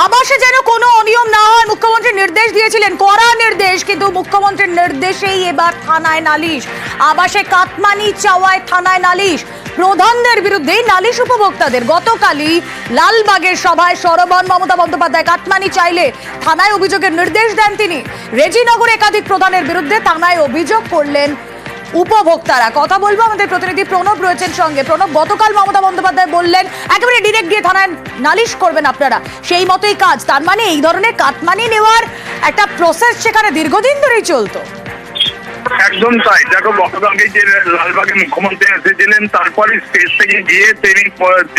আবাসে যেন কোনো অনিয়ম না হয় মুখ্যমন্ত্রী নির্দেশ দিয়েছিলেন, কড়া নির্দেশ, কিন্তু মুখ্যমন্ত্রীর নির্দেশেই এবার থানায় নালিশ। আবাসে কাটমানি চাওয়ায় থানায় নালিশ। প্রধানদের বিরুদ্ধেই নালিশ উপভোক্তাদের। গতকালই লালবাগের সভায় সরবন মমতা বন্দ্যোপাধ্যায় কাটমানি চাইলে থানায় অভিযোগের নির্দেশ দেন তিনি। রেজিনগরে একাধিক প্রধানের বিরুদ্ধে থানায় অভিযোগ করলেন উপভোক্তারা। কথা বলবো, আমাদের প্রতিনিধি প্রণব রয়েছেন সঙ্গে। প্রণব, গতকাল মমতা বন্দ্যোপাধ্যায় বললেন একেবারে ডিরেক্ট গিয়ে থানায় নালিশ করবেন আপনারা, সেই মতোই কাজ। তার মানে এই ধরনের কাটমানি নেওয়ার একটা প্রসেস সেখানে দীর্ঘদিন ধরেই চলতো। একদম তাই। দেখো, গতকালকে যে লালবাগে মুখ্যমন্ত্রী এসেছিলেন, তারপরে স্টেজ থেকে গিয়ে তিনি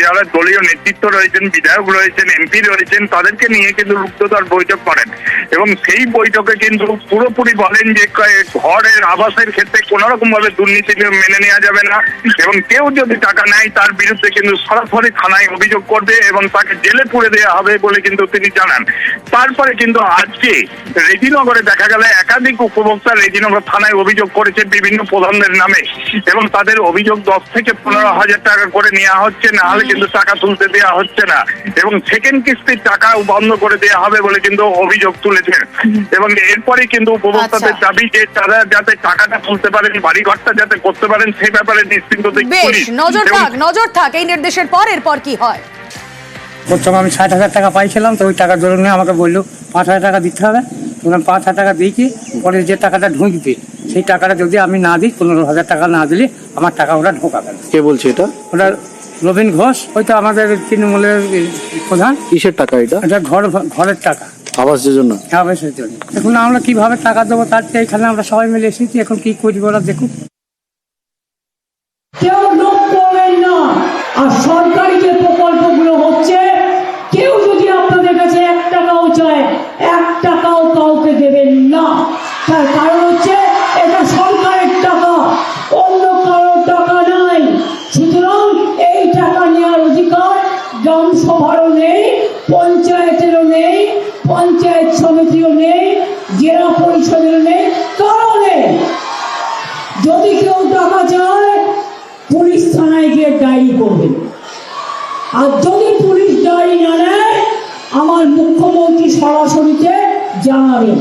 যারা দলীয় নেতৃত্ব রয়েছেন, বিধায়ক রয়েছেন, এমপি রয়েছেন, তাদেরকে নিয়ে কিন্তু রুদ্ধদ্বার বৈঠক করেন এবং সেই বৈঠকে কিন্তু পুরোপুরি বলেন যে ঘরের আবাসের ক্ষেত্রে কোনো রকম ভাবে দুর্নীতি মেনে নেওয়া যাবে না এবং কেউ যদি টাকা নেয় তার বিরুদ্ধে কিন্তু সরাসরি থানায় অভিযোগ করবে এবং তাকে জেলে পুরে দেওয়া হবে বলে কিন্তু তিনি জানান। তারপরে কিন্তু আজকে রেজিনগরে দেখা গেল একাধিক উপভোক্তা রেজিনগর থানায় অভিযোগ করেছে বিভিন্ন প্রধানদের নামে এবং তাদের অভিযোগ 10 থেকে 15,000 টাকা করে নেওয়া হচ্ছে, না হলে কিন্তু টাকা তুলতে দেওয়া হচ্ছে না এবং সেকেন্ড কিস্তির টাকা বন্ধ করে দেওয়া হবে বলে কিন্তু অভিযোগ তুলেছে। এবং এরপরে কিন্তু উপভোক্তাদের দাবি যে তারা যাতে টাকাটা তুলতে পারেন, বাড়িঘরটা যাতে করতে পারেন, সেই ব্যাপারে নিশ্চিন্ত নজর থাক এই নির্দেশের পর। এরপর কি হয়? প্রথমে আমি 60,000 টাকা পাইছিলাম, তো ওই টাকার জন্য আমাকে বললো 5,000 টাকা দিতে হবে। বললাম 5,000 টাকা দিয়েছি, পরে যে টাকাটা ঢুকবে সেই টাকাটা যদি আমি না দিই, 15,000 টাকা না দিলে আমার টাকা ওরা ঢোকাবে না। কে বলছে এটা? ওটা রবীন ঘোষ, হয়তো আমাদের তৃণমূলের প্রধান। কিসের টাকা এটা? এটা ঘরের টাকা, আবাসের জন্য। আবাসের জন্য। এখন আমরা কিভাবে টাকা দেবো, তার চেয়ে এখানে আমরা সবাই মিলে এসেছি, এখন কি করবো ওরা দেখুক। কেউ লোক করবেন না। আর সরকারি যে প্রকল্পগুলো হচ্ছে, কেউ যদি আপনাদের কাছে 1 টাকাও চায়, 1 টাকাও কাউকে দেবেন না। তার কারণ হচ্ছে এটা সরকারের টাকা, অন্য কারোর টাকা নাই। সুতরাং এই টাকা নেওয়ার অধিকার গ্রাম সভারও নেই, পঞ্চায়েতেরও নেই, পঞ্চায়েত সমিতিও নেই, জেলা পরিষদেরও নেই, কারও নেই। যদি কেউ টাকা চায়, পুলিশ থানায় গিয়ে ডায়েরি করবে। আর যদি পুলিশ ডায়েরি না নেয়, আমার মুখ্যমন্ত্রী সরাসরিতে জানাবেন।